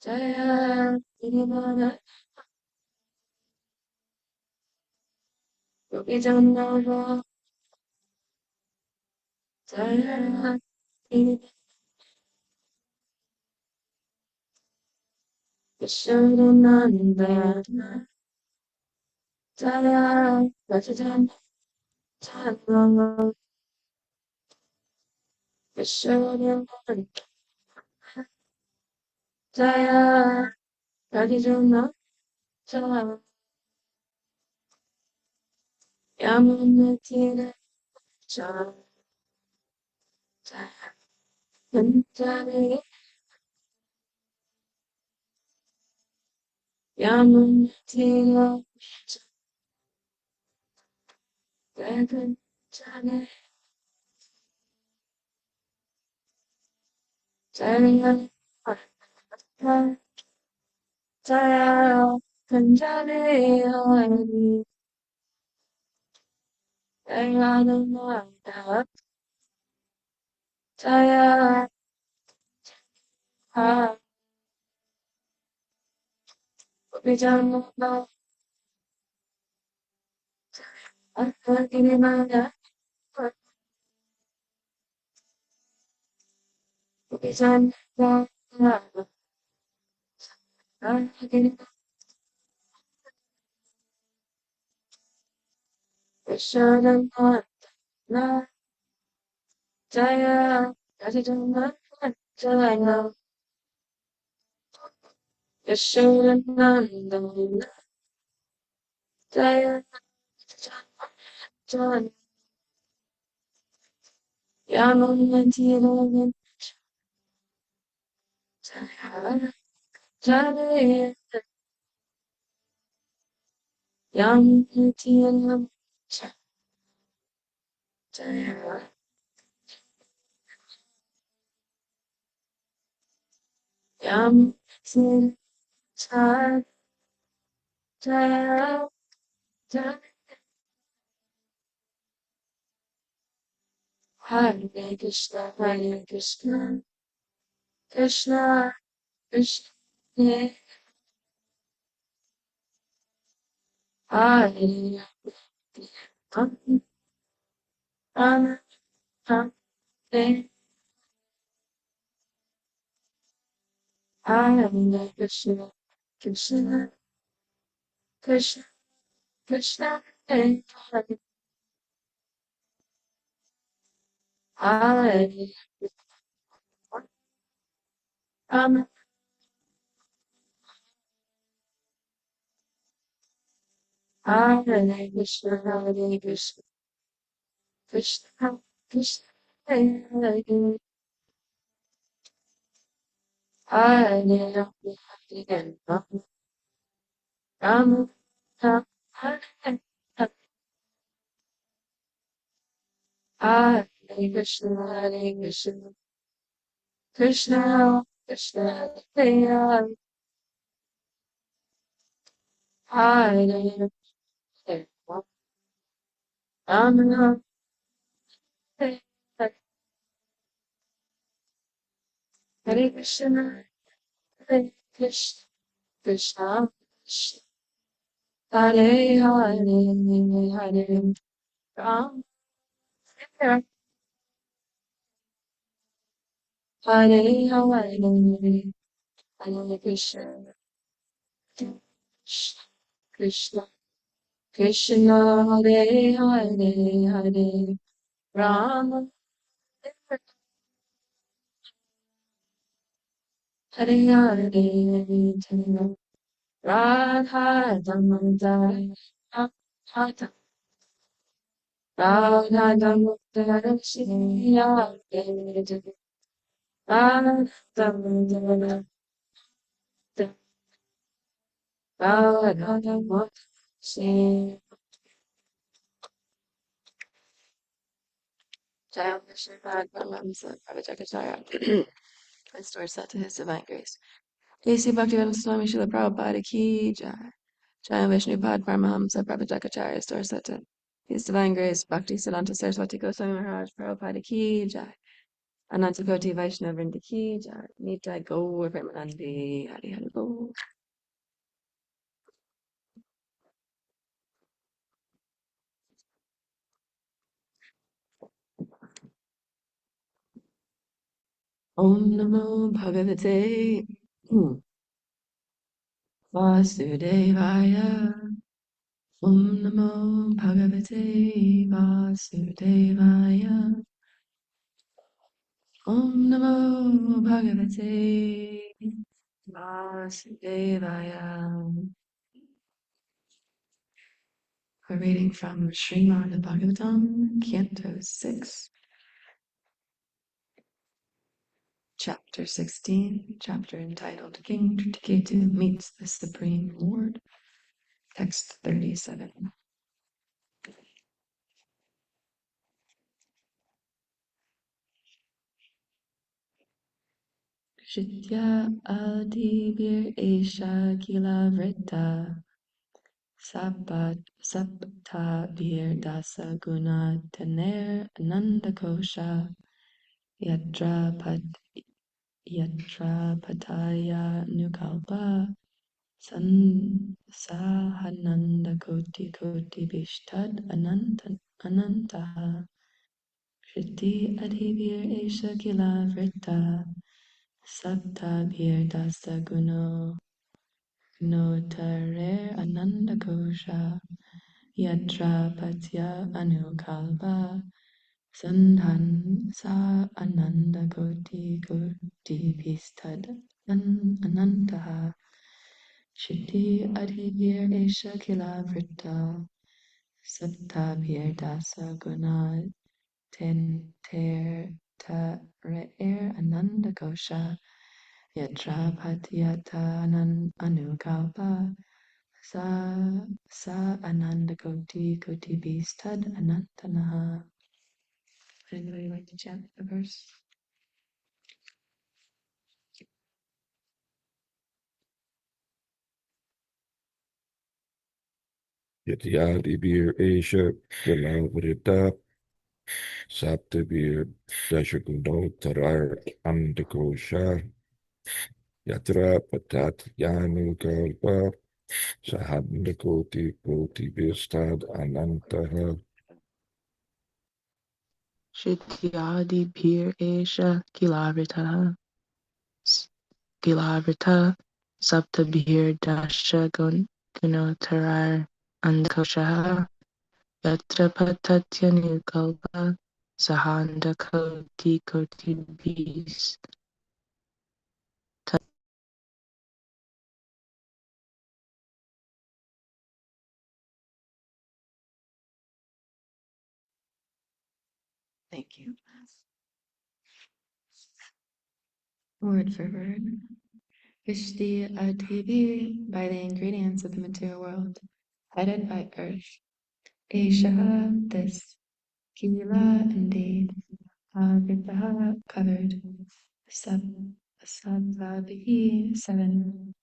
Jaya Vinimana Yogijanava Jaya Vishuddhananda Jaya Vajajan Chandra Vishuddhananda Jaya Vajajan Chandra Yamunatira Jaya Panjari Yamunatira Jaya Jaya Jaya Panjari Hari Jaya Jaya Ha Vijana Akinimaya Vijana Akinimaya Vishana Na Jaya Vijana Jaya Vishana Jaya Jaya Yamunatira Jaya Jaya Yamunatira Jaya Yamunatira Jaya Jaya Hare Krishna, Hare Krishna, Krishna, Krishna, Hare Rama, Rama, Hare, Hare Krishna, Krishna, Krishna, Krishna, Hare, Hare Rama, Hare Krishna, Hare Krishna, Krishna, Krishna, Hare, Hare Rama, Rama, Hare, Hare Krishna, Hare Krishna, Krishna, Krishna, Hare, Hare, Hare, Rama, Hare, Hare Krishna, Hare Krishna, Krishna, Krishna, Hare, Hare, Hare, Rama, Hare, Hare, Hare, Hare Krishna, Krishna, Krishna, Hare, Hare, Hare, Rama, Hare, Hare, Hare, Radha Damodar Radha Radha Damodar Shriya Radha Damodar Radha Damodar Shriya Jaya Srimad Bhagavatam Bhagavatam Restore set to His Divine Grace. A.C. Bhaktivedanta Swami Srila Prabhupada Ki Jai. Jaya Vishnu Pad Paramahamsa Prabhujakacharya Restore set to His Divine Grace. Bhakti Siddhanta Saraswati Goswami Maharaj Prabhupada Ki Jai. Anantakoti Vaishnava Vrinda Ki Jai. Nitai Gaur Premanandi. Hari Hari Bol. Om Namo Bhagavate Vasudevaya. Om Namo Bhagavate Vasudevaya. Om Namo Bhagavate Vasudevaya. A reading from Srimad Bhagavatam, Canto 6, Chapter 16, chapter entitled King Ketu Meets the Supreme Lord, text 37. Shitya adibir esha kila vrita sapta bir dasa guna tener ananda kosha yatra pataya nukalpa sahananda koti koti bishtad ananta Shruti adhivir esha kila vrita sapta bir dasa guno notarer ananda kosha yatra patya anukalpa sandhan sa ananda koti koti bistad anantaha Shruti adhivir esha kila vrita sapta bir dasa guna ten ter re'er ananda kosha yatra patyata anukalpa sa ananda koti bistad anantanaha. Would anybody like to chant the verse? Yatyadibir Esha Kilavrita Saptabir Dashagunotarar Andakosha Yatra Patat Yanukalpa Sahandakoti Koti Bistad Anantaha Shityadibhir esha kilavrita saptabhir dasha gunotarar andakoshaha yatra patatyanukalpa sahanda koti koti bis. Thank you. Word for word. Vishti Adhivi by the ingredients of the material world, headed by earth. Eshaha, this. Kila, indeed. Avritaha, covered. Sabhavihi, 7.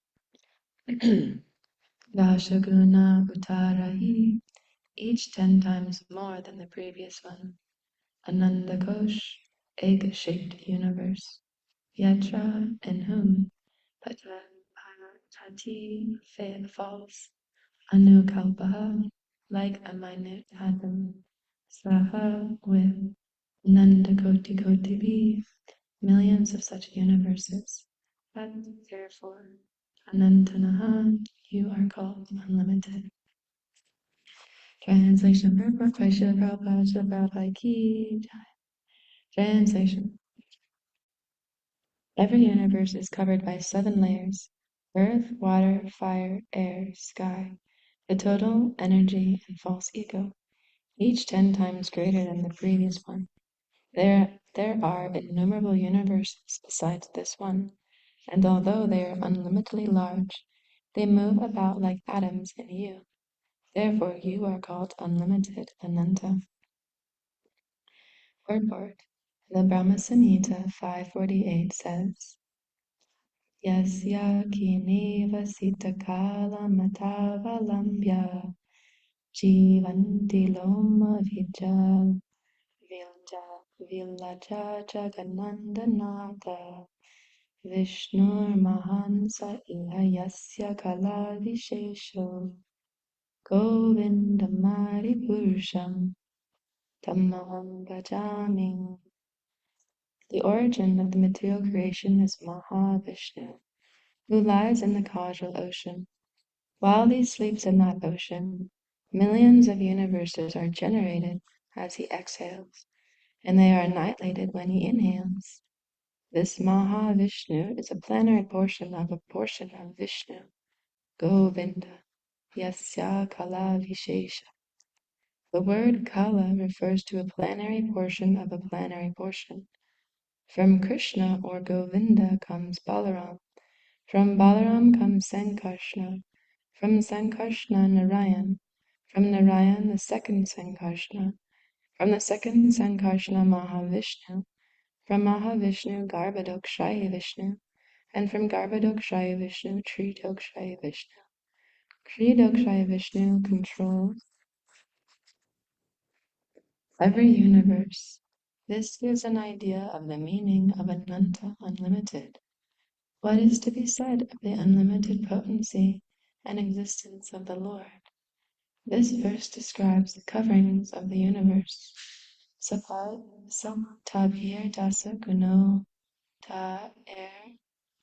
Dashaguna Uttarahi, each 10 times more than the previous one. Anandakosh, egg-shaped universe. Yatra, in whom. Patati, falls. Anukalpaha, like a minute atom. Saha, with. Nandakoti Kotibi, millions of such universes. But therefore, Anantanaha, you are called unlimited. Translation purport by Srila Prabhupada, Srila Prabhupada Ki Jai. Translation. Every universe is covered by 7 layers: earth, water, fire, air, sky, the total, energy, and false ego, each 10 times greater than the previous one. There are innumerable universes besides this one, and although they are unlimitedly large, they move about like atoms in you. Therefore, you are called unlimited, Ananta. Purport. The Brahma Samhita 548 says, Yasya kineva sitakala matavalambya jivanti loma vilja Vilaja Jaganandanatha Vishnur Mahansa Ihayasya Kala Vishesho Govindamari Purusham Tammaham Bhajami. The origin of the material creation is Mahavishnu, who lies in the causal ocean. While he sleeps in that ocean, millions of universes are generated as he exhales, and they are annihilated when he inhales. This Mahavishnu is a plenary portion of Vishnu, Govinda, Yasya Kala Vishesha. The word Kala refers to a plenary portion of a plenary portion. From Krishna or Govinda comes Balaram. From Balaram comes Sankarshna. From Sankarshna, Narayan. From Narayan, the second Sankarshna. From the second Sankarshna, Mahavishnu. From Mahavishnu, Garbhodakshayi Vishnu. And from Garbhodakshayi Vishnu, Tridokshayi Vishnu. Tridokshayi Vishnu controls every universe. This gives an idea of the meaning of Ananta, unlimited. What is to be said of the unlimited potency and existence of the Lord? This verse describes the coverings of the universe. Sabtabhir dasa guno ta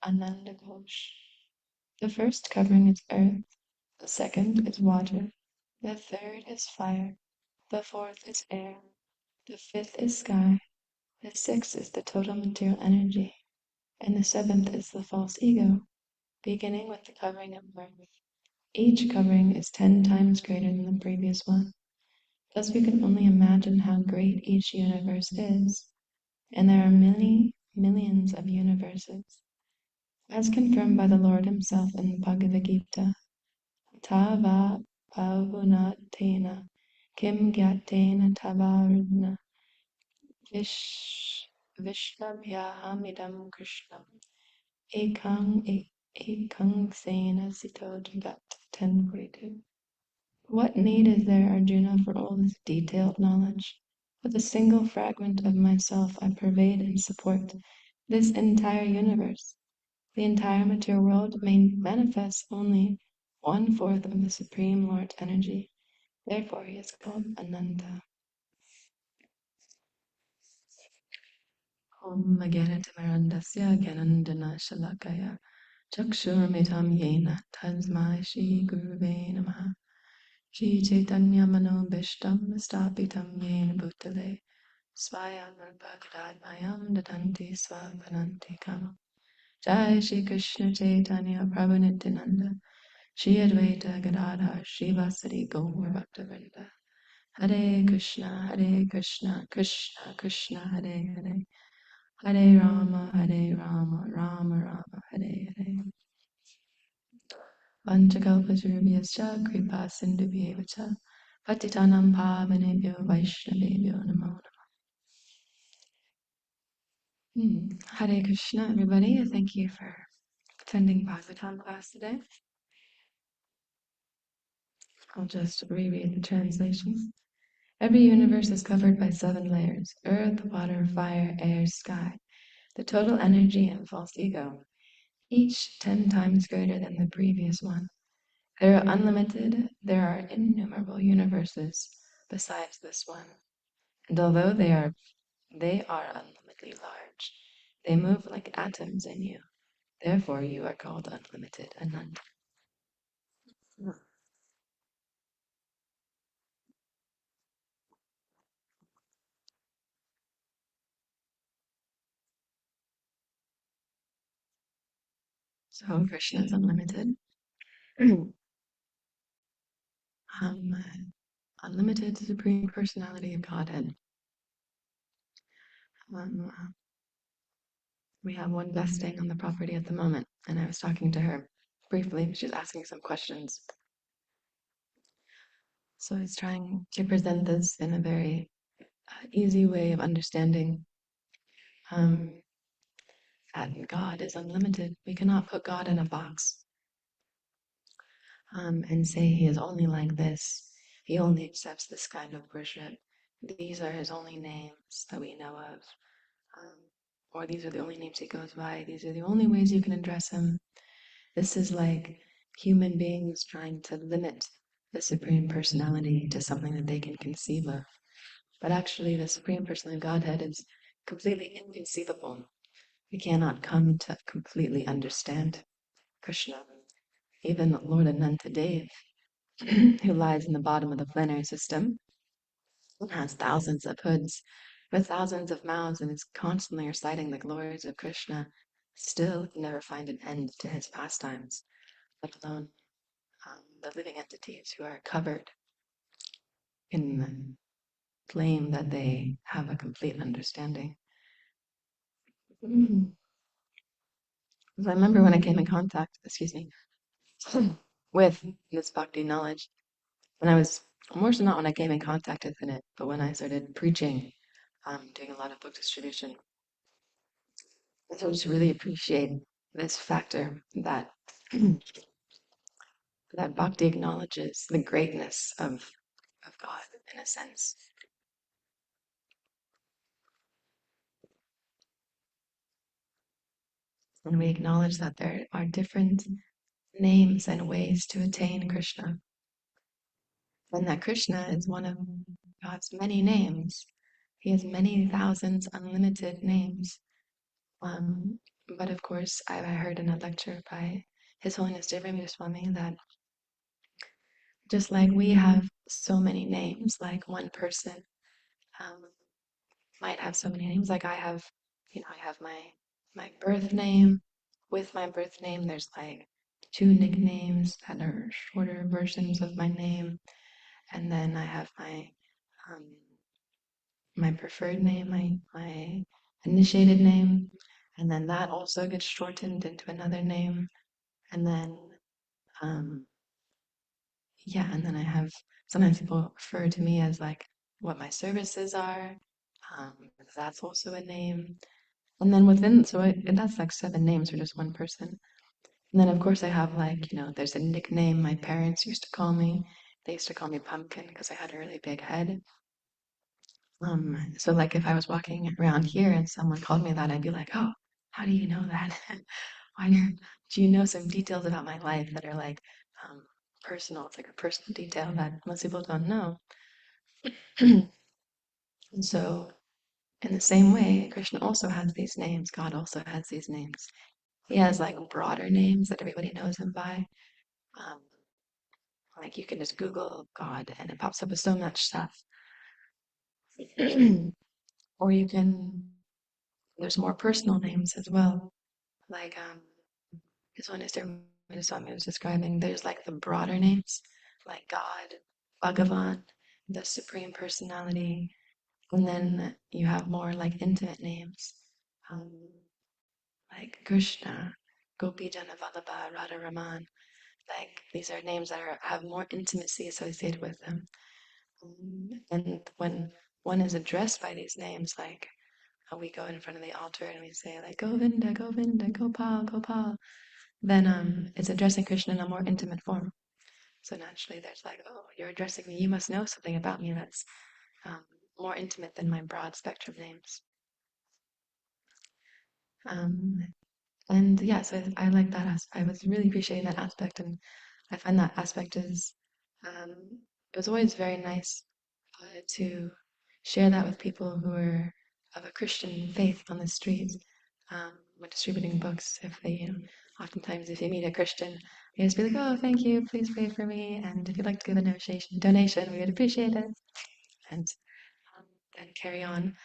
anandakosh. The first covering is earth, the second is water, the third is fire, the fourth is air, the fifth is sky, the sixth is the total material energy, and the seventh is the false ego, beginning with the covering of earth. Each covering is 10 times greater than the previous one. Thus we can only imagine how great each universe is, and there are many millions of universes. As confirmed by the Lord himself in the Bhagavad Gita, Tava Pavunatena Kim Gyatena Tavaruna Vishvabhyahamidam Krishnam Ekang Sena Sito Jagat 1042. What need is there, Arjuna, for all this detailed knowledge? With a single fragment of myself I pervade and support this entire universe. The entire material world manifests only 1/4 of the Supreme Lord's energy. Therefore he is called Ananta. Om Gyanatimurandasya Gyanandana Shalakaya Chakshurmitam Yena Tasmai Shri Guruve Namaha Shri Chaitanya Manobishtam Stapitam Yena Bhutale Swayam Bhagavad Datanti Swapananti Kama Jai Shri Krishna Chaitanya Prabhu Nityananda Shri Advaita Gadadhar Shri Vasari Gaur Bhaktavinda Hare Krishna Krishna Krishna Hare Hare Hare Rama Rama Rama Hare Hare Vanchakalpatarubhyascha Kripa Sindhubhyeva cha Patitanam Pavanebhyo Vaishnavebhyo Namo Namaha. Hare Krishna, everybody. Thank you for attending Bhagavatam class today. I'll just reread the translations. Every universe is covered by 7 layers: earth, water, fire, air, sky, the total energy, and false ego, each 10 times greater than the previous one. There are innumerable universes besides this one. And although they are unlimitedly large, they move like atoms in you. Therefore you are called unlimited, Ananta. So Krishna is unlimited. Unlimited Supreme Personality of Godhead. We have one vesting on the property at the moment, and I was talking to her briefly. She's asking some questions. So he's trying to present this in a very easy way of understanding that God is unlimited. We cannot put God in a box and say he is only like this. He only accepts this kind of worship. these are his only names that we know of, um, or these are the only names he goes by, these are the only ways you can address him. This is like human beings trying to limit the Supreme Personality to something that they can conceive of. But actually, the Supreme Personality of Godhead is completely inconceivable. We cannot come to completely understand Krishna. Even Lord Anantadev, who lies in the bottom of the planetary system, has thousands of hoods with thousands of mouths and is constantly reciting the glories of Krishna, still never find an end to his pastimes, let alone the living entities who are covered in the claim that they have a complete understanding. Mm-hmm. I remember when I came in contact, with this bhakti knowledge, when I was more so not when I came in contact with it, but when I started preaching, doing a lot of book distribution, I started to really appreciate this factor that that bhakti acknowledges the greatness of God in a sense. And we acknowledge that there are different names and ways to attain Krishna. And that Krishna is one of God's many names. He has many thousands, unlimited names. But of course, I heard in a lecture by His Holiness Devamrita Swami that just like we have so many names, like one person um, might have so many names. Like I have, I have my birth name. With my birth name, there's like two nicknames that are shorter versions of my name, and then I have um, my preferred name, my initiated name, and then that also gets shortened into another name, and then um, yeah, and then I have sometimes people refer to me as like what my services are. That's also a name. And then within, and that's like 7 names for just one person. And then of course I have like, there's a nickname my parents used to call me. They used to call me Pumpkin because I had a really big head. So like if I was walking around here and someone called me that, I'd be like, oh, how do you know that? Why do you know some details about my life that are like personal? It's like a personal detail that most people don't know. And so in the same way, Krishna also has these names. God also has these names. He has like broader names that everybody knows him by. Um, like you can just Google God and it pops up with so much stuff. Or there's more personal names as well. Like this one is Swami was describing. There's like the broader names, like God, Bhagavan, the Supreme Personality, and then you have more like intimate names, um, like Krishna, Gopi Jana Vallabha, Radha Raman. Like these are names that have more intimacy associated with them. And when one is addressed by these names, like we go in front of the altar and we say like Govinda, Govinda, Gopal, Gopal, then it's addressing Krishna in a more intimate form. So naturally, there's like, oh, you're addressing me. You must know something about me that's more intimate than my broad spectrum names. Um, and yeah, so I like that aspect. I was really appreciating that aspect, and I find that aspect is it was always very nice to share that with people who are of a Christian faith on the streets when distributing books. If they, oftentimes if you meet a Christian, they just be like, "Oh, thank you, please pray for me, and if you'd like to give a donation, we would appreciate it," and then carry on.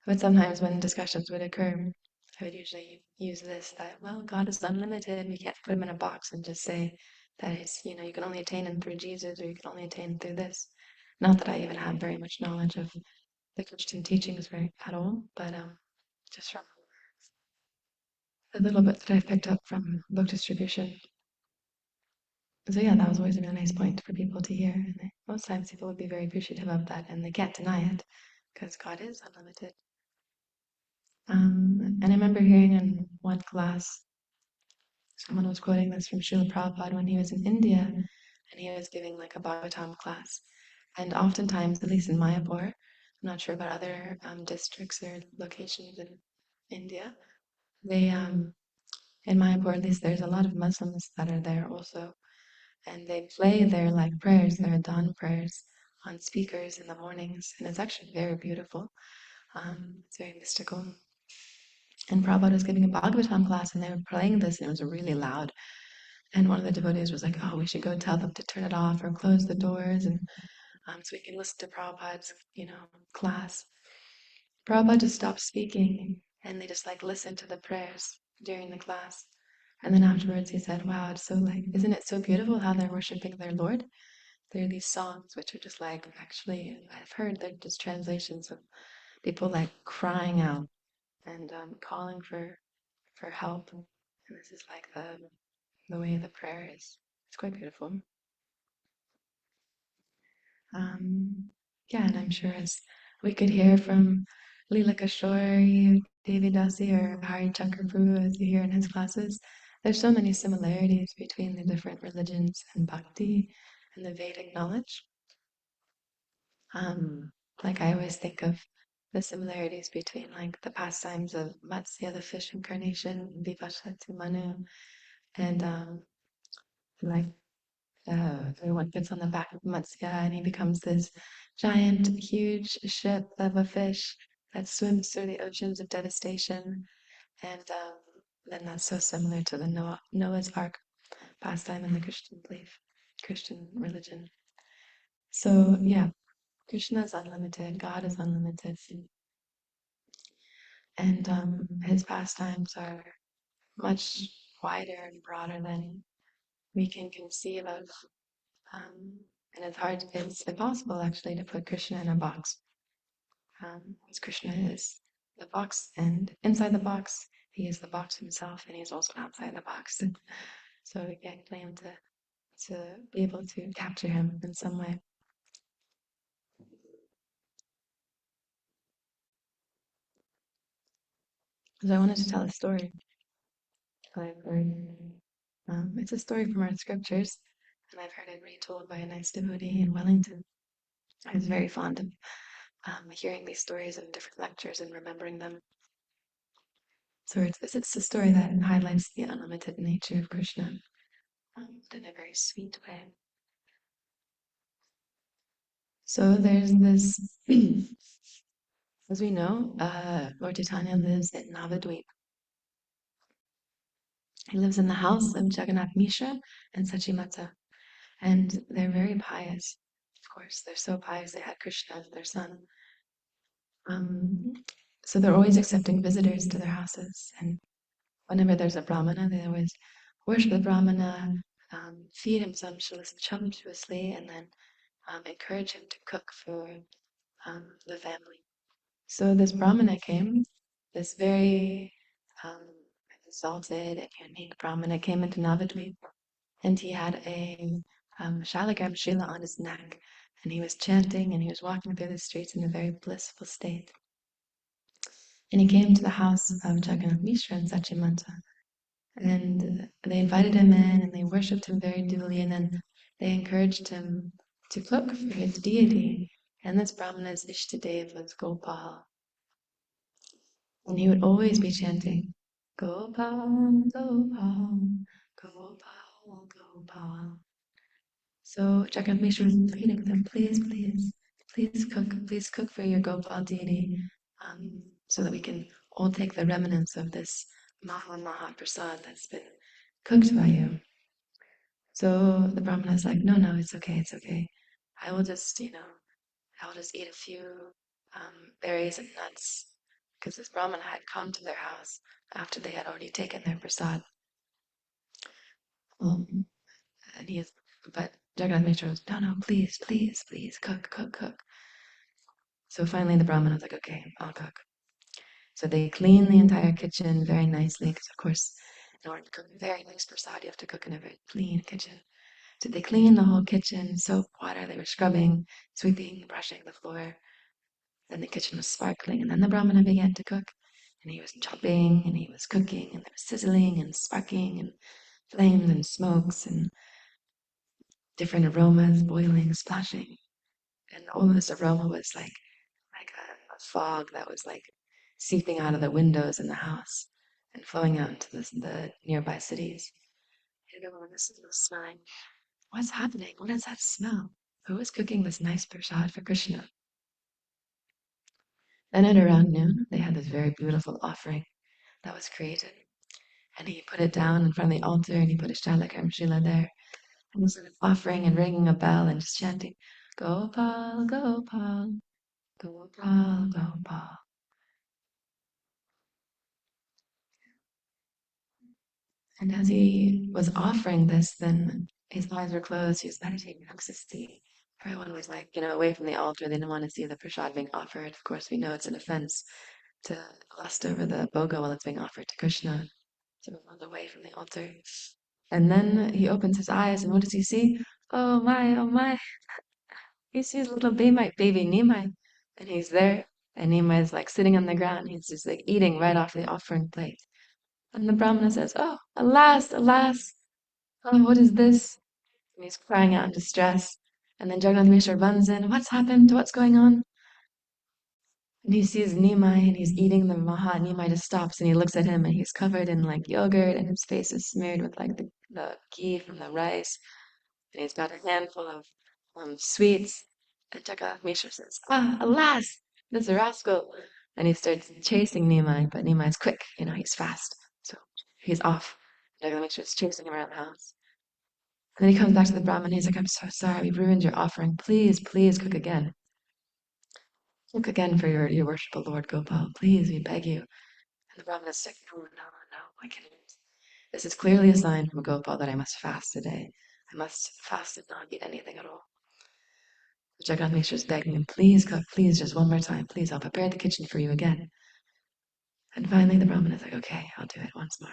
But sometimes when discussions would occur, I would usually use this that, well, God is unlimited. We can't put him in a box and just say that it's, you can only attain him through Jesus or you can only attain him through this. Not that I even have very much knowledge of the Christian teachings at all, but just from a little bit that I've picked up from book distribution. So yeah, that was always a really nice point for people to hear. And most times people would be very appreciative of that and they can't deny it because God is unlimited. And I remember hearing in one class, someone was quoting this from Srila Prabhupada when he was in India and he was giving like a Bhagavatam class. And oftentimes, at least in Mayapur, I'm not sure about other districts or locations in India. They, in Mayapur at least, there's a lot of Muslims that are there also, and they play their like prayers, their dawn prayers, on speakers in the mornings, and it's actually very beautiful. It's very mystical. And Prabhupada was giving a Bhagavatam class, and they were playing this, and it was really loud. And one of the devotees was like, "Oh, we should go tell them to turn it off or close the doors, and so we can listen to Prabhupada's, class." Prabhupada just stopped speaking, and they just like listened to the prayers during the class. And then afterwards, he said, "Wow, it's so like, isn't it so beautiful how they're worshiping their Lord? There are these songs which are just like, actually, I've heard they're just translations of people like crying out and calling for help. And this is like the way the prayer is. It's quite beautiful. Yeah, and I'm sure as we could hear from Leela Kashori, Devi Dasi, or Hari Shankar Prabhu, as you hear in his classes, there's so many similarities between the different religions and bhakti and the Vedic knowledge. Like I always think of the similarities between like the pastimes of Matsya, the fish incarnation, Vipashati Manu, and like everyone gets on the back of Matsya and he becomes this giant, huge ship of a fish that swims through the oceans of devastation. And then that's so similar to the Noah's Ark pastime in the Christian belief, Christian religion. So yeah, Krishna is unlimited, God is unlimited, and his pastimes are much wider and broader than we can conceive of. And it's impossible actually to put Krishna in a box. Because Krishna is the box, and inside the box, he is the box himself, and he's also outside the box. So we can't claim to be able to capture him in some way. So I wanted to tell a story that I've heard. It's a story from our scriptures, and I've heard it retold by a nice devotee in Wellington. I was very fond of hearing these stories in different lectures and remembering them. So it's a story that highlights the unlimited nature of Krishna but in a very sweet way. So there's this, as we know, Lord Chaitanya lives in Navadvip. He lives in the house of Jagannath Mishra and Sachimata, and they're very pious. Of course, they're so pious they had Krishna as their son. So they're always accepting visitors to their houses, and whenever there's a brahmana, they always worship the brahmana, feed him sumptuously, and then encourage him to cook for the family. So this brahmana came, this very um, exalted and unique brahmana came into Navadvip, and he had a shalagram shila on his neck, and he was chanting and he was walking through the streets in a very blissful state. And he came to the house of Jagannath Mishra and Sachimanta, and they invited him in and they worshipped him very duly, and then they encouraged him to cook for his deity. And this brahmana's Ishtadev was Gopal. And he would always be chanting, Gopal, Gopal, Gopal, Gopal. So Jagannath Mishra was pleading with him, please cook for your Gopal deity, so that we can all take the remnants of this Maha Prasad that's been cooked by you. So the Brahmana is like, no, it's okay. I will just, I'll just eat a few berries and nuts, because this Brahmana had come to their house after they had already taken their prasad. And but Jagannath Mishra was, no, please, cook. So finally the Brahmana was like, okay, I'll cook. So they clean the entire kitchen very nicely, because of course, in order to cook a very nice prasad, you have to cook in a very clean kitchen. So they cleaned the whole kitchen, soap, water, they were scrubbing, sweeping, brushing the floor. Then the kitchen was sparkling, and then the Brahmana began to cook. And he was chopping, and he was cooking, and there was sizzling and sparking, and flames and smokes, and different aromas boiling, splashing. And all this aroma was like fog that was like seeping out of the windows in the house and flowing out into the nearby cities. And everyone was smelling, what's happening? What is that smell? Who is cooking this nice prasad for Krishna? Then at around noon, they had this very beautiful offering that was created. And he put it down in front of the altar and he put a Shalakam Shila there. And he started offering and ringing a bell and just chanting, Gopal, Gopal, Gopal, Gopal. And as he was offering this, then his eyes were closed, he was meditating in ecstasy. Everyone was like, away from the altar. They didn't want to see the prasad being offered. Of course, we know it's an offense to lust over the bhoga while it's being offered to Krishna. So everyone's away from the altar. And then he opens his eyes, and what does he see? Oh my, oh my. He sees little baby Nimai. And he's there, and Nimai is like sitting on the ground. He's just like eating right off the offering plate. And the Brahmana says, oh, alas, alas, oh, what is this? And he's crying out in distress. And then Jagannath Mishra runs in, what's happened? What's going on? And he sees Nimai and he's eating the maha. Nimai just stops and he looks at him and he's covered in like yogurt and his face is smeared with like the ghee from the rice. And he's got a handful of sweets. And Jagannath Mishra says, ah, alas, this rascal. And he starts chasing Nimai, but Nimai's quick, he's fast. So he's off. Jagannath Mishra is chasing him around the house. And then he comes back to the Brahmin and he's like, I'm so sorry, we ruined your offering. Please, please cook again. Cook again for your worshipful Lord Gopal. Please, we beg you. And the Brahmin is like, no, no, no, I can't. This is clearly a sign from Gopal that I must fast today. I must fast and not eat anything at all. Jagannath Mishra is begging him, please cook, please, just one more time, please, I'll prepare the kitchen for you again. And finally the Brahmin is like, okay, I'll do it once more.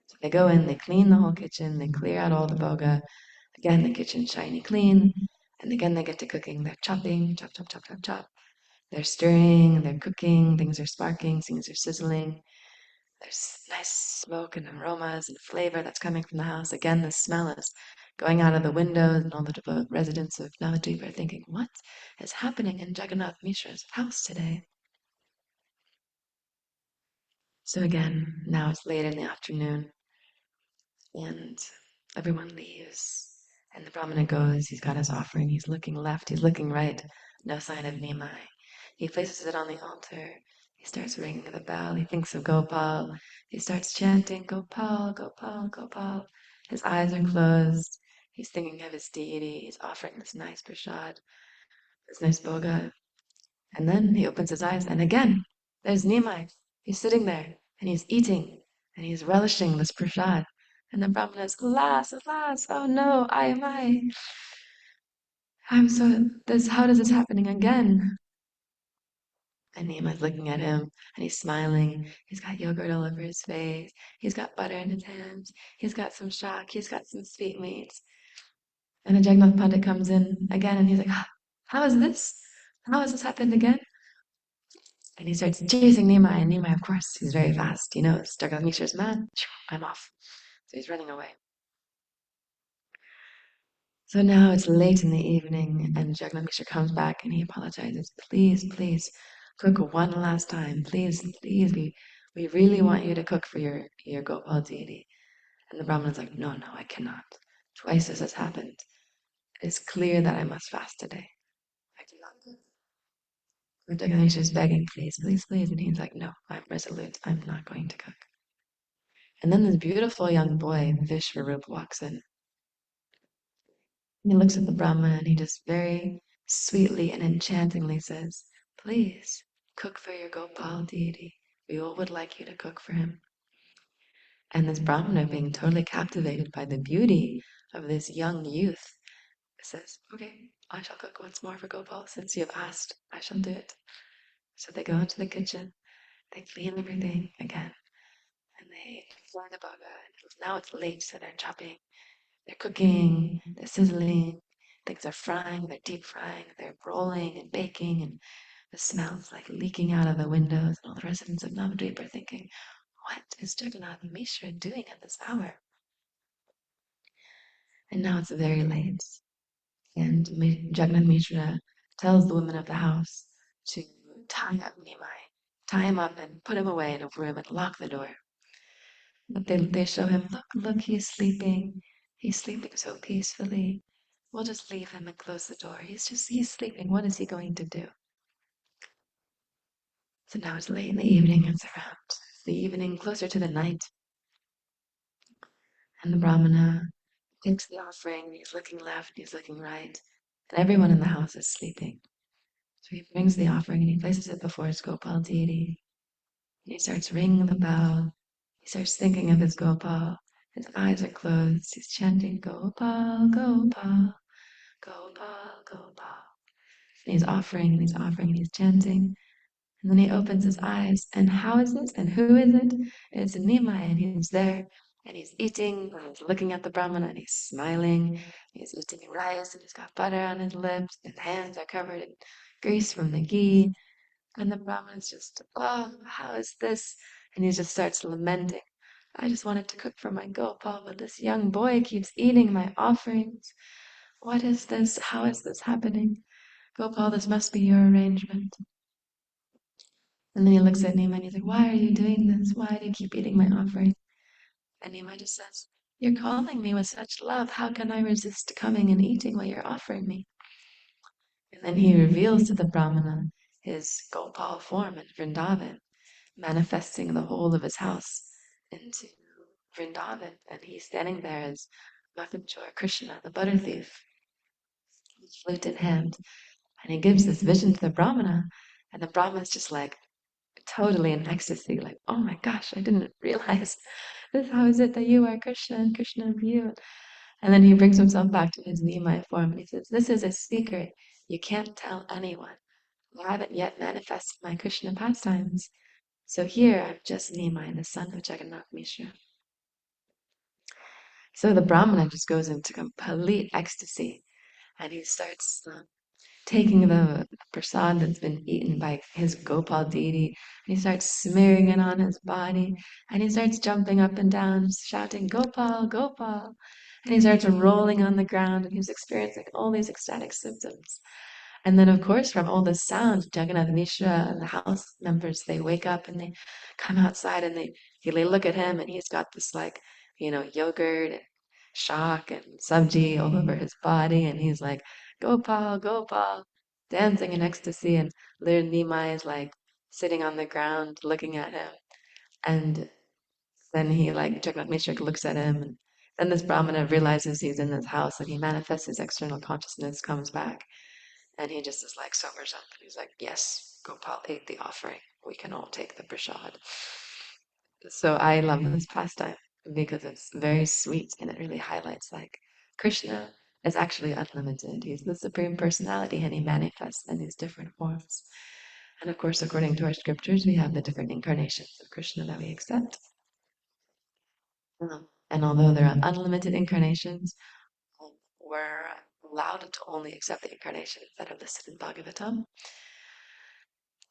So they go in, they clean the whole kitchen, they clear out all the bhoga. Again, the kitchen's shiny clean. And again, they get to cooking. They're chopping, chop, chop, chop, chop, chop. They're stirring, they're cooking, things are sparking, things are sizzling. There's nice smoke and aromas and flavor that's coming from the house. Again, the smell is going out of the windows, and all the residents of Navadvip are thinking, what is happening in Jagannath Mishra's house today? So again, now it's late in the afternoon, and everyone leaves. And the Brahmana goes, he's got his offering, he's looking left, he's looking right, no sign of Nimai. He places it on the altar, he starts ringing the bell, he thinks of Gopal, he starts chanting, Gopal, Gopal, Gopal. His eyes are closed, he's thinking of his deity, he's offering this nice prasad, this nice bhoga. And then he opens his eyes, and again, there's Nimai. He's sitting there, and he's eating, and he's relishing this prasad. And the Brahmana is, alas, alas, oh no, I am I. How does this happening again? And Nimai's looking at him, and he's smiling. He's got yogurt all over his face. He's got butter in his hands. He's got some shak. He's got some sweetmeats. And the Jagannath Pandit comes in again, and he's like, how is this? How has this happened again? And he starts chasing Nimai, and Nimai, of course, he's very fast. He knows Jagannath Mishra's mad. I'm off. So he's running away. So now it's late in the evening, and Jagannath Mishra comes back and he apologizes. Please, please, cook one last time. Please, please, we really want you to cook for your Gopal deity. And the Brahmana's like, no, no, I cannot. Twice this has happened. It's clear that I must fast today. I cannot cook. Jagannath is begging, please, please, please. And he's like, no, I'm resolute. I'm not going to cook. And then this beautiful young boy, Vishvarup, walks in. He looks at the Brahma and he just very sweetly and enchantingly says, please, cook for your Gopal deity. We all would like you to cook for him. And this Brahmana, being totally captivated by the beauty of this young youth, says, okay, I shall cook once more for Gopal. Since you have asked, I shall do it. So they go into the kitchen, they clean everything again, and they fry the bhaga. Now it's late, so they're chopping, they're cooking, they're sizzling, things are frying, they're deep frying, they're rolling and baking, and the smell's like leaking out of the windows, and all the residents of Navadvip are thinking, what is Jagannath Mishra doing at this hour? And now it's very late. And Jagannath Mishra tells the women of the house to tie up Nimai, tie him up and put him away in a room and lock the door. But they show him, look, he's sleeping. He's sleeping so peacefully. We'll just leave him and close the door. He's sleeping. What is he going to do? So now it's late in the evening. It's the evening, closer to the night. And the Brahmana takes the offering. He's looking left, he's looking right. And everyone in the house is sleeping. So he brings the offering and he places it before his Gopal deity. He starts ringing the bell. He starts thinking of his Gopal. His eyes are closed. He's chanting Gopal, Gopal, Gopal, Gopal. And he's offering and he's offering and he's chanting. And then he opens his eyes. And how is this? And who is it? It's Nimai, and he's there. And he's eating, and he's looking at the Brahmana, and he's smiling. He's eating rice, and he's got butter on his lips. His hands are covered in grease from the ghee. And the Brahmana's just, oh, how is this? And he just starts lamenting. I just wanted to cook for my Gopal, but this young boy keeps eating my offerings. What is this? How is this happening? Gopal, this must be your arrangement. And then he looks at Nima and he's like, why are you doing this? Why do you keep eating my offering? And Nima just says, you're calling me with such love. How can I resist coming and eating what you're offering me? And then he reveals to the Brahmana his Gopal form in Vrindavan, manifesting the whole of his house into Vrindavan. And he's standing there as Makanchor Krishna, the butter thief, flute in hand. And he gives this vision to the Brahmana. And the Brahmana's just like totally in ecstasy, like, oh my gosh, I didn't realize this. How is it that you are Krishna and Krishna is you? And then he brings himself back to his Nimai form and he says, this is a secret. You can't tell anyone. I haven't yet manifested my Krishna pastimes. So here I'm just Nimai, the son of Jagannath Mishra. So the Brahmana just goes into complete ecstasy and he starts taking the prasad that's been eaten by his Gopal deity, and he starts smearing it on his body, and he starts jumping up and down, shouting, Gopal, Gopal. And he starts rolling on the ground, and he's experiencing all these ecstatic symptoms. And then, of course, from all this sound, Jagannath Mishra and the house members, they wake up and they come outside and they look at him and he's got this like, yogurt and shock and sabji all over his body. And he's like, Gopal, Gopal, dancing in ecstasy. And little Nimai is like sitting on the ground looking at him. And then Jagannath Mishra looks at him. And then this Brahmana realizes he's in this house and he manifests his external consciousness, comes back. And he just is like sobers up. He's like, yes, Gopal ate the offering. We can all take the prasad. So I love this pastime because it's very sweet and it really highlights like Krishna is actually unlimited. He's the Supreme Personality and he manifests in these different forms. And of course, according to our scriptures, we have the different incarnations of Krishna that we accept. And although there are unlimited incarnations, we're allowed to only accept the incarnations that are listed in Bhagavatam.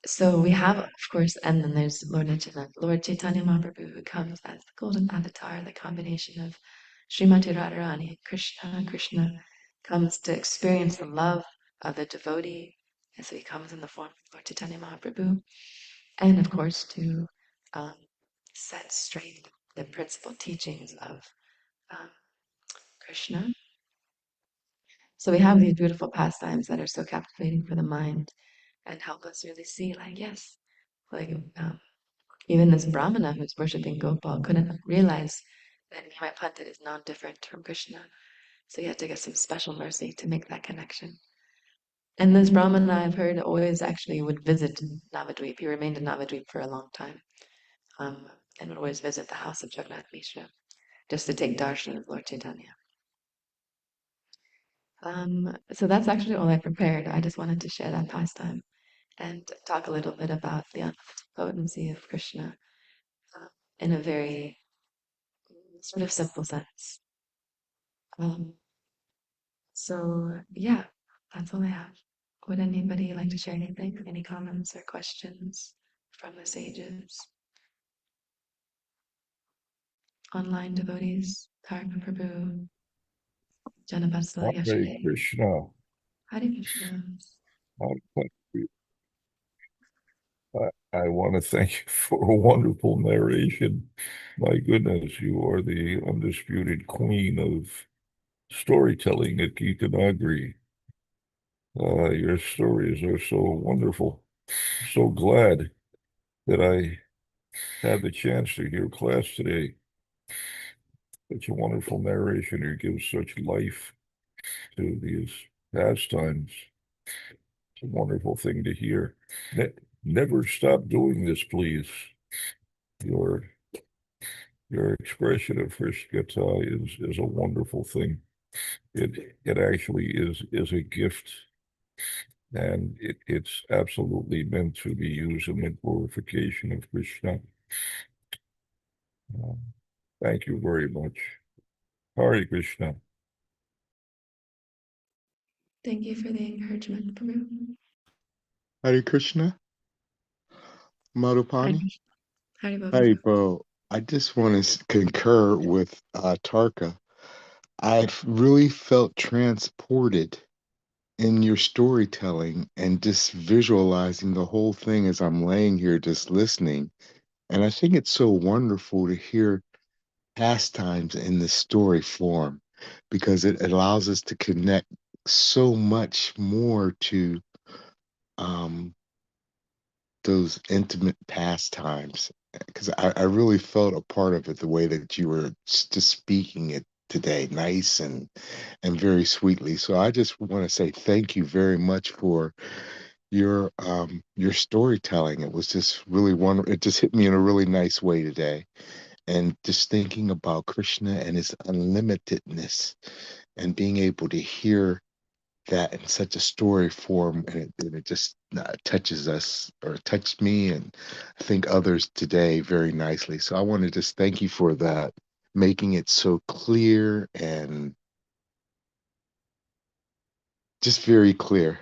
So we have, of course, and then there's Lord Chaitanya Mahaprabhu, who comes as the golden avatar, the combination of Srimati Radharani and Krishna. Krishna comes to experience the love of the devotee, and so he comes in the form of Lord Chaitanya Mahaprabhu, and of course to um, set straight the principal teachings of um, Krishna. So we have these beautiful pastimes that are so captivating for the mind and help us really see, like, yes, like even this Brahmana who's worshipping Gopal couldn't realize that Nimai Pandit is non-different from Krishna. So he had to get some special mercy to make that connection. And this Brahmana, I've heard, always actually would visit Navadvip. He remained in Navadvip for a long time and would always visit the house of Jagannath Mishra just to take darshan of Lord Chaitanya. So that's actually all I prepared. I just wanted to share that pastime and talk a little bit about the potency of Krishna in a very sort of simple sense. So yeah, that's all I have. Would anybody like to share anything? Any comments or questions from the sages? Online devotees, Karma Prabhu, Janabasla Hare yesterday. Krishna. Hare Krishna. Hare Krishna. I want to thank you for a wonderful narration. My goodness, you are the undisputed queen of storytelling at Gita Nagari. Your stories are so wonderful. So glad that I had the chance to hear class today. Such a wonderful narration. You give such life to these pastimes. It's a wonderful thing to hear. Never stop doing this, please. Your your expression of Gita is a wonderful thing. It actually is a gift, and it's absolutely meant to be used in the glorification of Krishna. Uh, Thank you very much. Hare Krishna. Thank you for the encouragement, Prabhu. Hare Krishna, Hare Madhupani. Krishna. Hare Hare Baba. Bo. I just want to concur with Tarka. I've really felt transported in your storytelling and just visualizing the whole thing as I'm laying here just listening. And I think it's so wonderful to hear pastimes in the story form because it allows us to connect so much more to um, those intimate pastimes because I really felt a part of it the way that you were just speaking it today, nice and very sweetly. So I just want to say thank you very much for your storytelling. It was just really wonderful. It just hit me in a really nice way today. And just thinking about Krishna and his unlimitedness and being able to hear that in such a story form, and it just touches us or touched me and I think others today very nicely. So I want to just thank you for that, making it so clear and just very clear.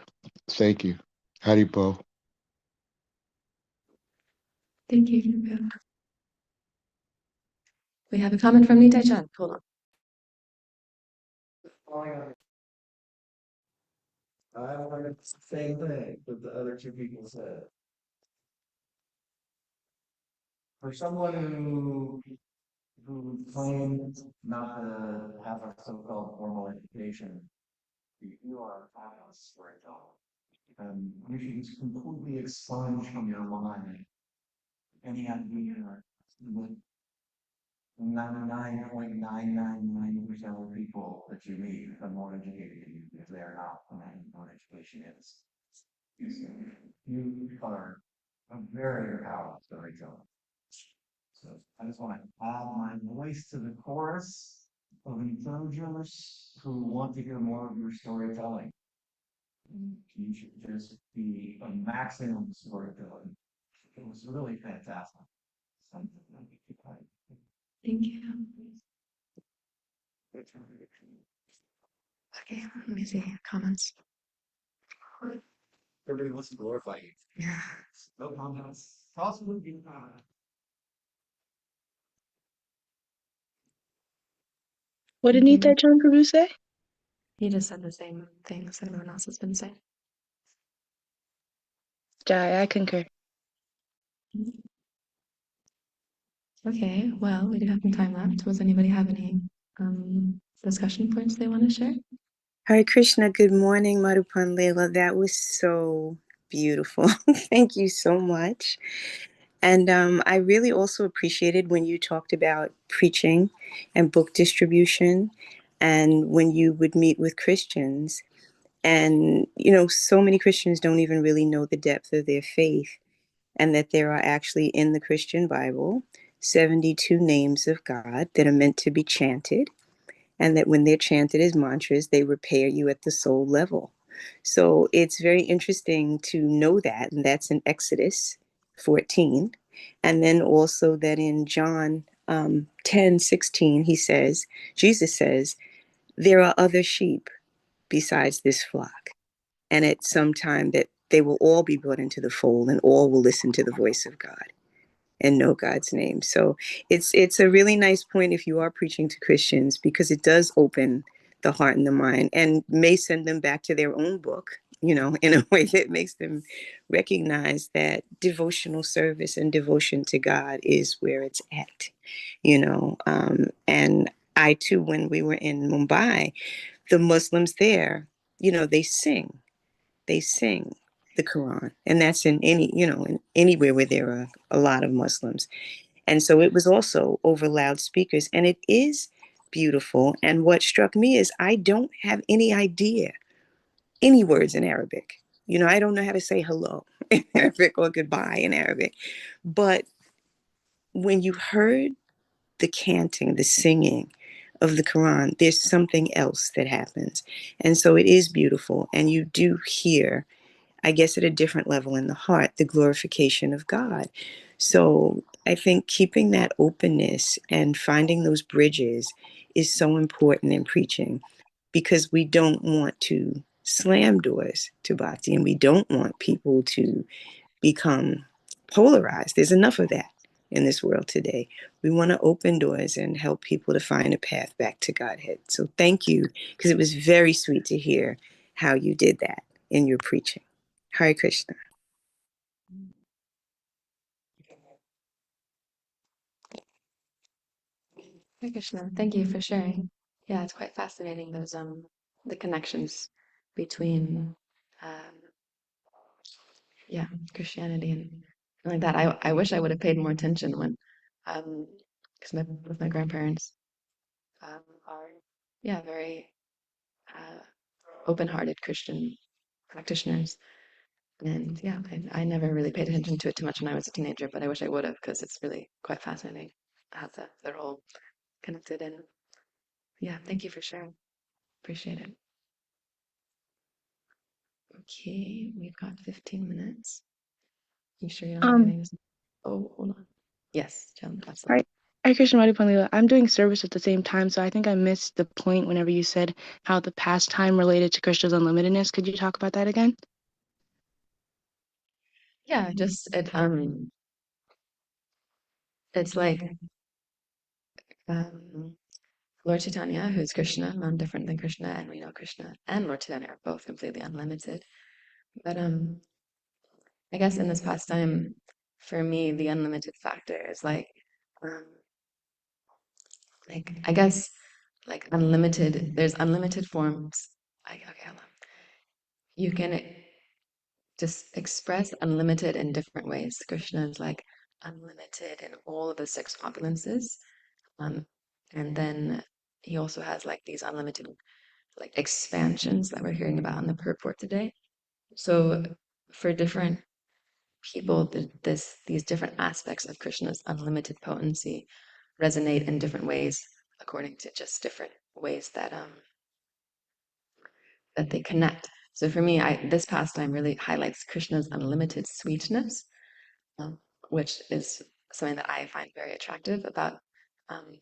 Thank you. Haribo. Thank you, Prabhu. We have a comment from Nitai Chan. Hold on. I wanted the same thing that the other two people said. For someone who claims not to have a so-called formal education, you are a fabulous storyteller. And you should just completely expunge from your mind any idea that 99.999% of people that you meet are more educated than you if they are not, and what education is. You are a very powerful storyteller. So I just want to add my voice to the chorus of encouragers who want to hear more of your storytelling. You should just be a maximum storyteller. It was really fantastic. Thank you. Okay, let me see comments. Everybody wants to glorify you. Yeah. No comments. Possibly be What did Thank you. Nita John Prabhu say? He just said the same things everyone else has been saying. Jai, I concur. Okay, well, we do have some time left. Does anybody have any discussion points they want to share? Hare Krishna, good morning, Madhupan Leila. That was so beautiful. Thank you so much. And I really also appreciated when you talked about preaching and book distribution and when you would meet with Christians. And, you know, so many Christians don't even really know the depth of their faith, and that there are actually in the Christian Bible 72 names of God that are meant to be chanted, and that when they're chanted as mantras, they repair you at the soul level. So it's very interesting to know that, and that's in Exodus 14. And then also that in John 10:16, Jesus says, there are other sheep besides this flock. And at some time that they will all be brought into the fold and all will listen to the voice of God and know God's name. So it's a really nice point if you are preaching to Christians, because it does open the heart and the mind and may send them back to their own book in a way that makes them recognize that devotional service and devotion to God is where it's at, and I too, when we were in Mumbai, the Muslims there, they sing the Quran, and that's in in anywhere where there are a lot of Muslims. And so it was also over loudspeakers, and it is beautiful. And what struck me is I don't have any idea any words in Arabic. I don't know how to say hello in Arabic or goodbye in Arabic. But when you heard the chanting, the singing of the Quran, there's something else that happens. And so it is beautiful. And you do hear, I guess, at a different level in the heart, the glorification of God. So I think keeping that openness and finding those bridges is so important in preaching, because we don't want to slam doors to bhakti, and we don't want people to become polarized. There's enough of that in this world today. We want to open doors and help people to find a path back to Godhead. So thank you, because it was very sweet to hear how you did that in your preaching. Hare Krishna. Hare Krishna. Thank you for sharing. Yeah, it's quite fascinating, those the connections between um yeah, Christianity and like that. I wish I would have paid more attention when because my grandparents are yeah, very open-hearted Christian practitioners. And yeah, I never really paid attention to it too much when I was a teenager, but I wish I would have, because it's really quite fascinating how they're all connected. And yeah, thank you for sharing. Appreciate it. Okay, we've got 15 minutes. You sure you don't have anything to say? Oh, hold on. Yes, Jen, absolutely. Hare Krishna Madhu Panlila. I'm doing service at the same time, so I think I missed the point whenever you said how the pastime related to Krishna's unlimitedness. Could you talk about that again? Yeah, just it's like um, Lord Chaitanya, who's Krishna, none different than Krishna, and we know Krishna and Lord Chaitanya are both completely unlimited. But I guess in this pastime, for me, the unlimited factor is um, like I guess like unlimited. There's unlimited forms. Okay, hold on. You can just express unlimited in different ways. Krishna is like unlimited in all of the six opulences, and then he also has like these unlimited like expansions that we're hearing about in the purport today. So for different people, these different aspects of Krishna's unlimited potency resonate in different ways according to just different ways that they connect. So for me, this pastime really highlights Krishna's unlimited sweetness, um, which is something that I find very attractive about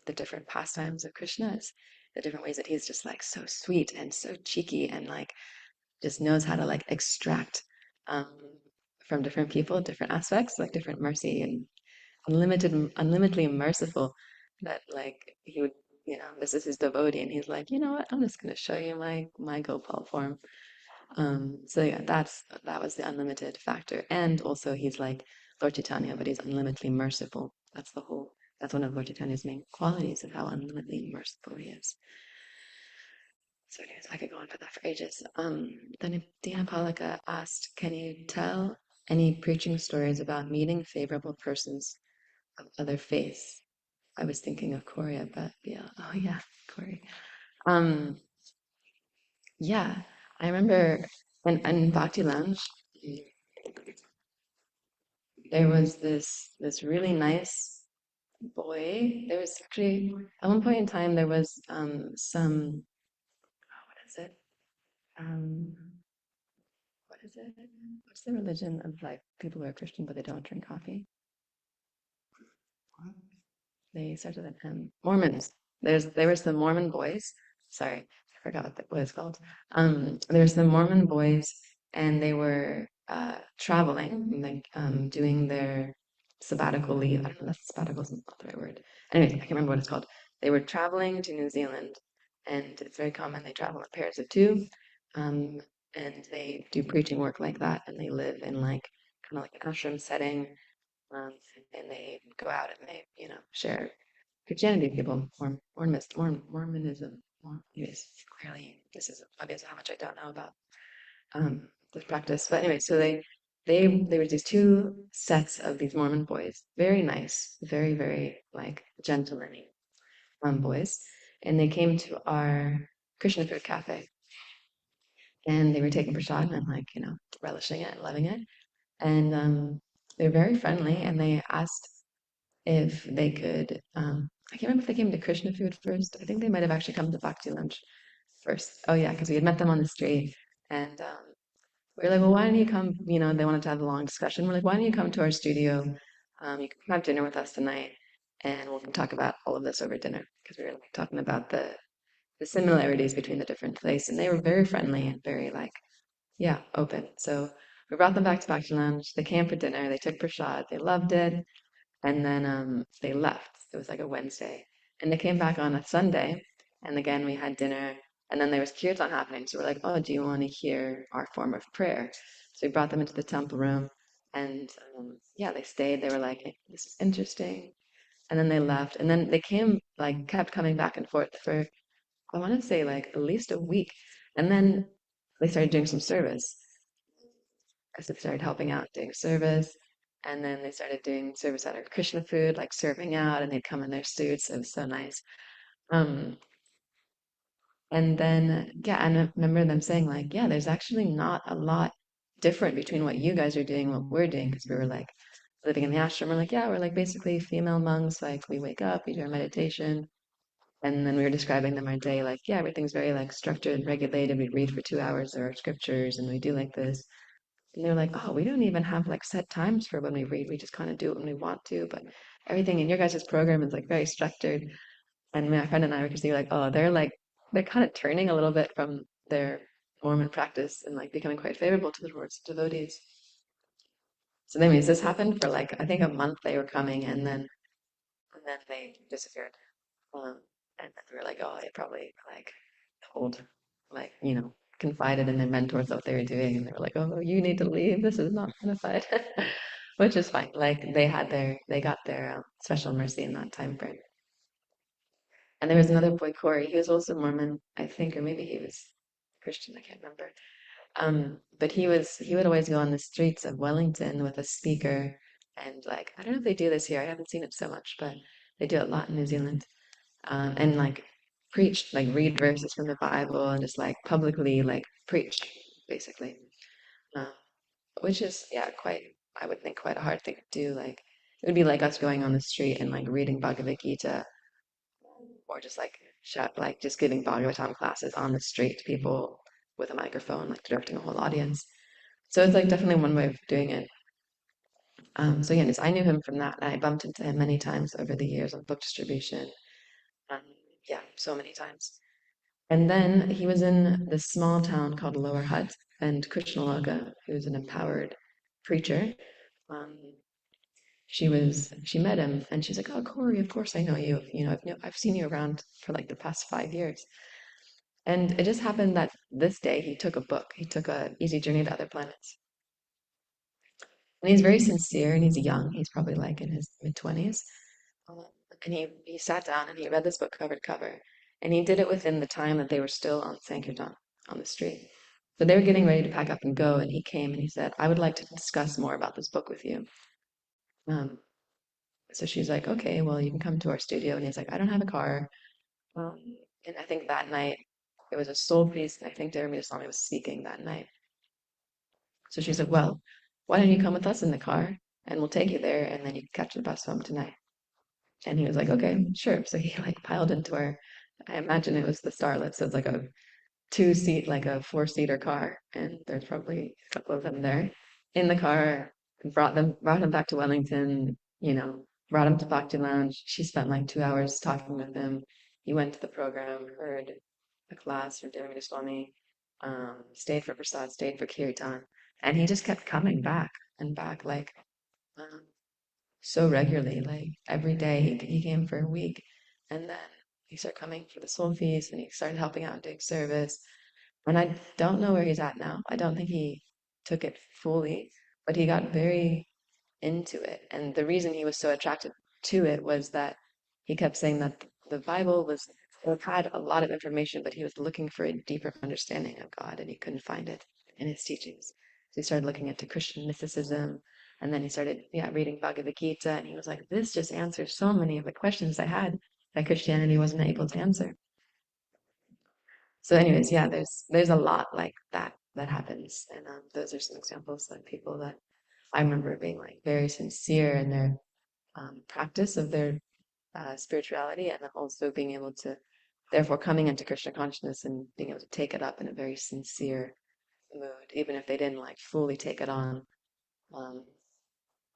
the different pastimes of Krishna. Is the different ways that he's just like so sweet and so cheeky and like just knows how to like extract um, from different people different aspects, like different mercy and unlimitedly merciful. That like he would, this is his devotee, and he's like, you know what? I'm just gonna show you my Gopal form. So yeah, that was the unlimited factor, and also he's like Lord Chaitanya, but he's unlimitedly merciful. That's one of Lord Chaitanya's main qualities of how unlimitedly merciful he is. So anyways, I could go on for that for ages. Then Dina Palika asked, can you tell any preaching stories about meeting favorable persons of other faiths? I was thinking of Korea, but yeah, oh yeah, Korea. Yeah, I remember in Bhakti Lounge, there was this really nice boy. There was actually at one point in time there was some what is it? Um, what is it? What's the religion of like people who are Christian but they don't drink coffee? They started with an M. Mormons. There were some Mormon boys. Sorry, I forgot what it's called. There were some Mormon boys, and they were traveling, like doing their sabbatical leave. I don't know. That's sabbatical is not the right word. Anyways, I can't remember what it's called. They were traveling to New Zealand, and it's very common they travel in pairs of two. and they do preaching work like that, and they live in like kind of like an ashram setting, um, and they go out and they, share Christianity with people, Mormonism. Anyways, clearly this is obvious how much I don't know about this practice. But anyway, so they were these two sets of these Mormon boys, very nice, very, very like gentlemanly boys, and they came to our Krishna food cafe, and they were taking prasad, and I'm like, relishing it, loving it, and they were very friendly, and they asked if they could. I can't remember if they came to Krishna food first. I think they might have actually come to Bhakti lunch first. Oh yeah, because we had met them on the street, and we were like, well, why don't you come? They wanted to have a long discussion. We're like, why don't you come to our studio? You can have dinner with us tonight, and we'll talk about all of this over dinner, because we were like, talking about the similarities between the different places, and they were very friendly and very like, yeah, open. So we brought them back to Bhakti Lounge. They came for dinner. They took prasad. They loved it. And then they left. It was like a Wednesday. And they came back on a Sunday. And again, we had dinner. And then there was kirtan happening. So we're like, oh, do you want to hear our form of prayer? So we brought them into the temple room. And yeah, they stayed. They were like, hey, this is interesting. And then they left. And then they came, like, kept coming back and forth for, I want to say, like, at least a week. And then they started doing some service. So they started helping out doing service. And then they started doing service at our Krishna food, like serving out, and they'd come in their suits. It was so nice. Um, and then, yeah, and I remember them saying, like, yeah, there's actually not a lot different between what you guys are doing and what we're doing, because we were like living in the ashram. We're like, yeah, we're like basically female monks. Like, we wake up, we do our meditation. And then we were describing them our day, like, yeah, everything's very like structured and regulated. We read for 2 hours our scriptures, and we do like this. And they're like, oh, we don't even have like set times for when we read. We just kind of do it when we want to. But everything in your guys' program is like very structured. And my friend and I were just like, oh, they're kind of turning a little bit from their Mormon practice and like becoming quite favorable to the towards devotees. So anyways, this happened for like I think a month they were coming, and then they disappeared. And then we were like, oh, they probably like told, like, confided in their mentors what they were doing, and they were like, oh, you need to leave. This is not bona fide, which is fine. Like they got their special mercy in that time frame. And there was another boy, Corey. He was also Mormon, I think, or maybe he was Christian. I can't remember. But he would always go on the streets of Wellington with a speaker, and like I don't know if they do this here. I haven't seen it so much, but they do it a lot in New Zealand. And like preach, like read verses from the Bible and just like publicly like preach, basically. Uh, which is, yeah, quite, I would think quite a hard thing to do. Like it would be like us going on the street and like reading Bhagavad Gita, or just like like just giving Bhagavatam classes on the street to people with a microphone, like directing a whole audience. So it's like definitely one way of doing it. So yeah, I knew him from that, and I bumped into him many times over the years on book distribution. Um, yeah, so many times. And then he was in this small town called Lower Hutt, and Krishnaloka, who's an empowered preacher, um, she met him, and she's like, "Oh, Corey, of course I know you. I've seen you around for like the past 5 years." And it just happened that this day he took a book. He took a Easy Journey to Other Planets, and he's very sincere, and he's young. He's probably like in his mid-20s. Um, and he sat down and he read this book cover to cover. And he did it within the time that they were still on Sankirtan on the street. So they were getting ready to pack up and go, and he came and he said, I would like to discuss more about this book with you. Um, so she's like, okay, well, you can come to our studio. And he's like, I don't have a car. Um, and I think that night it was a soul feast. And I think Jeremy Swami was speaking that night. So she's like, well, why don't you come with us in the car and we'll take you there and then you can catch the bus home tonight. And he was like, okay, sure. So he like piled into her. I imagine it was the Starlet, so it's like a two-seat, like a four-seater car, and there's probably a couple of them there in the car. Brought him back to Wellington. Brought him to Bhakti Lounge. She spent like 2 hours talking with him. He went to the program, heard a class from Devi Swami, stayed for prasad, stayed for kirtan, and he just kept coming back and back, like. Um, so regularly, like every day he came for a week, and then he started coming for the soul feast, and he started helping out and doing service. And I don't know where he's at now. I don't think he took it fully, but he got very into it. And the reason he was so attracted to it was that he kept saying that the Bible was it had a lot of information, but he was looking for a deeper understanding of God and he couldn't find it in his teachings. So he started looking into Christian mysticism and then he started reading Bhagavad Gita and he was like, this just answers so many of the questions I had that Christianity wasn't able to answer. So anyways, there's a lot like that happens. And those are some examples of people that I remember being like very sincere in their practice of their spirituality, and also being able to, therefore, coming into Krishna consciousness and being able to take it up in a very sincere mood, even if they didn't like fully take it on. Um,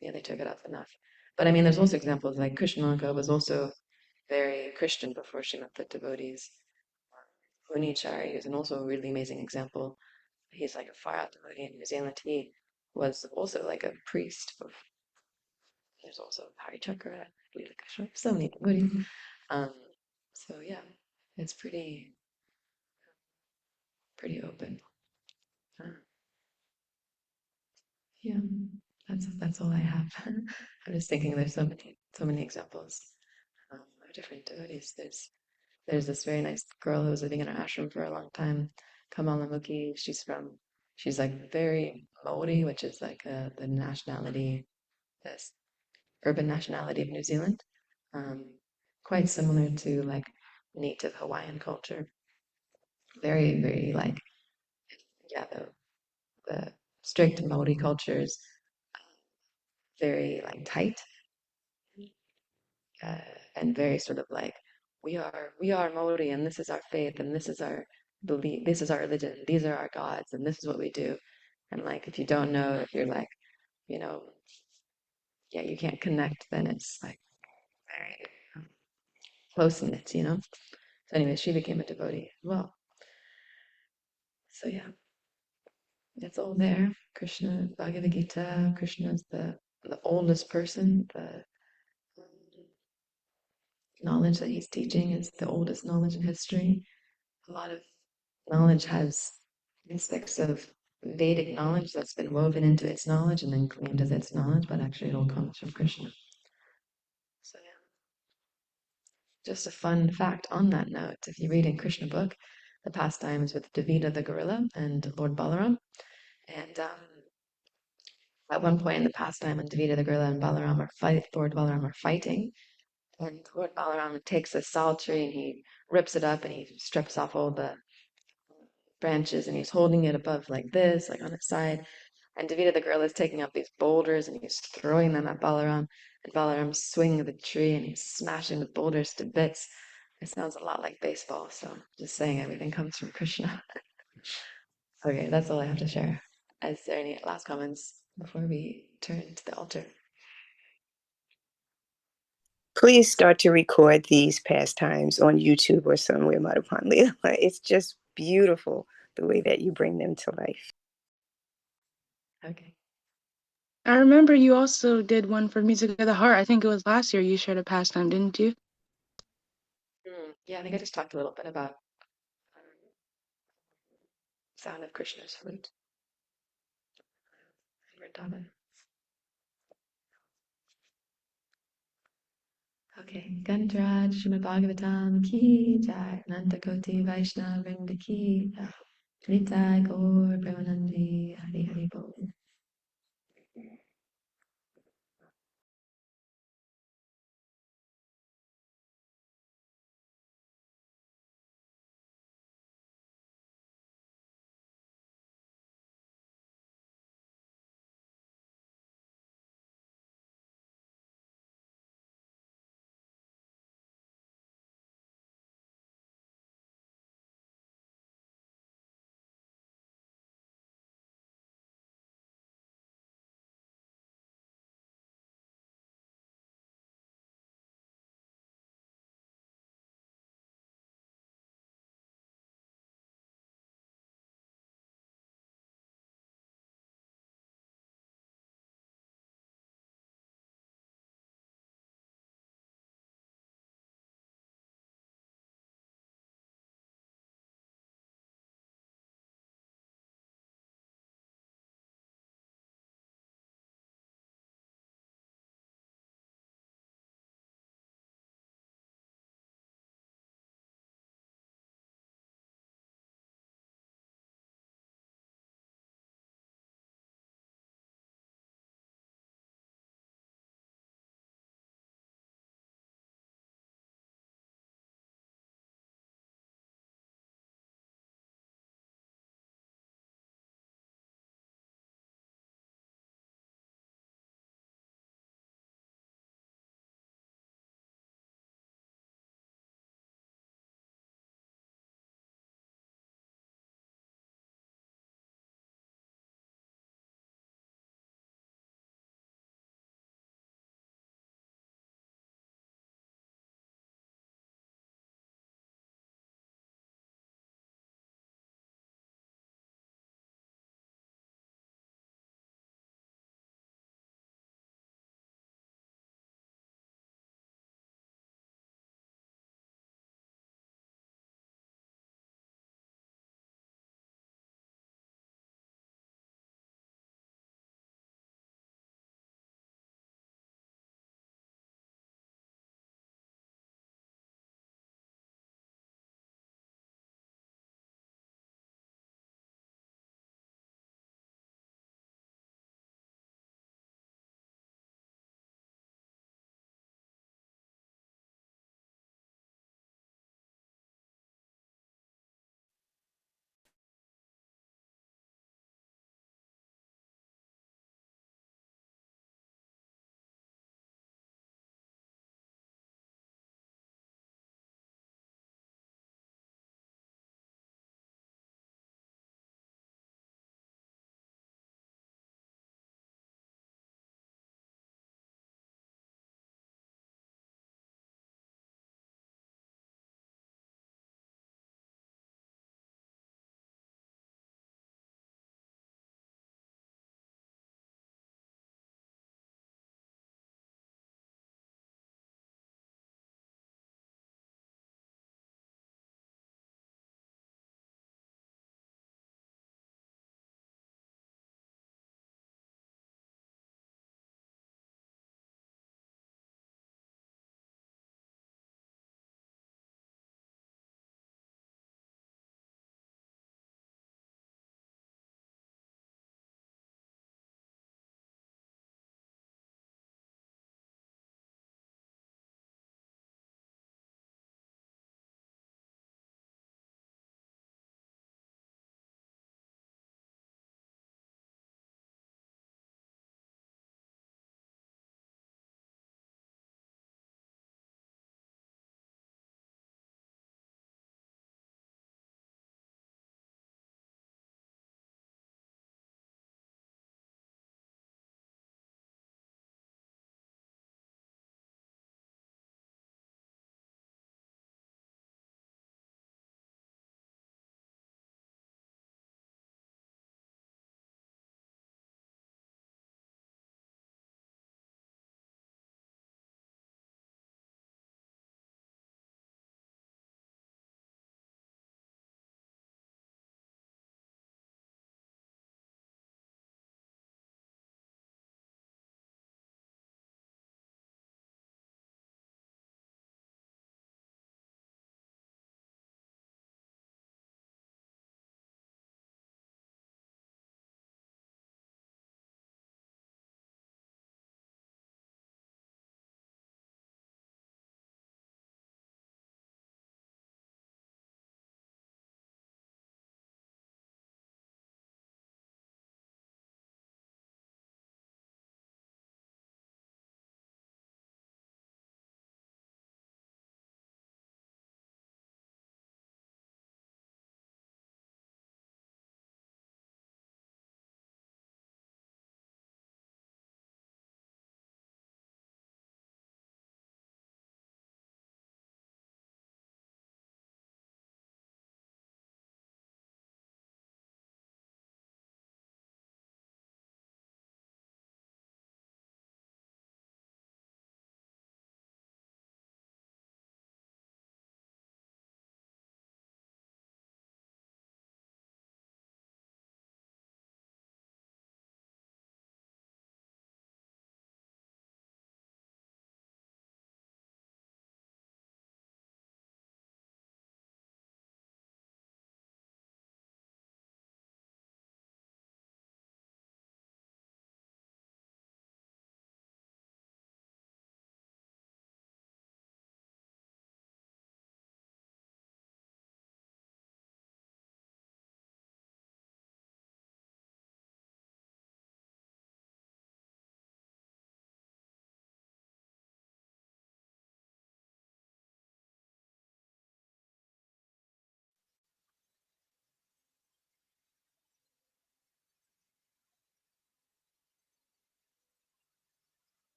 they took it up enough. But I mean, there's also examples like Krishnamaka was also very Christian before she met the devotees. Unichari is an also a really amazing example. He's like a far out devotee in New Zealand. He was also like a priest. There's also Hari Chakra, so many devotees. Um, so yeah, it's pretty open. Yeah, that's all I have. I'm just thinking there's so many examples of different devotees. There's this very nice girl who was living in our ashram for a long time, Kamalamuki. She's like very Maori, which is like the nationality, this urban nationality of New Zealand. Um, quite similar to like native Hawaiian culture. Very, very like the strict Maori culture is very like tight uh, and very sort of like we are Maori and this is our faith and this is our belief, this is our religion, these are our gods and this is what we do. And like if you don't know, if you're like, you know, you can't connect, then it's like very close knit. So anyway, she became a devotee as well. So yeah, it's all there. Krishna, Bhagavad Gita, Krishna's the oldest person, the knowledge that he's teaching is the oldest knowledge in history. A lot of knowledge has aspects of Vedic knowledge that's been woven into its knowledge and then claimed as its knowledge, but actually it all comes from Krishna. So yeah, just a fun fact on that note, if you read in Krishna book, the pastimes with Davida the gorilla and Lord Balaram, and at one point in the pastime when Davida the gorilla and Lord Balaram are fighting, and Lord Balaram takes a sal tree and he rips it up and he strips off all the branches and he's holding it above like this, like on its side. And Davida the girl is taking up these boulders and he's throwing them at Balaram. And Balaram's swinging the tree and he's smashing the boulders to bits. It sounds a lot like baseball, so just saying everything comes from Krishna. Okay, that's all I have to share. Is there any last comments before we turn to the altar? Please start to record these pastimes on YouTube or somewhere, Madhupan Leela. It's just beautiful the way that you bring them to life. Okay. I remember you also did one for Music of the Heart. I think it was last year you shared a pastime, didn't you? Yeah, I think I just talked a little bit about sound of Krishna's flute in Vrindavan. Okay, Gantraj Srimad Bhagavatam ki jai, Nantakoti Vaishnava Vrinda ki jai, Nitai Gaur Premanandi Hari Hari Bol.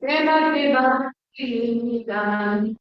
Deva Deva Deva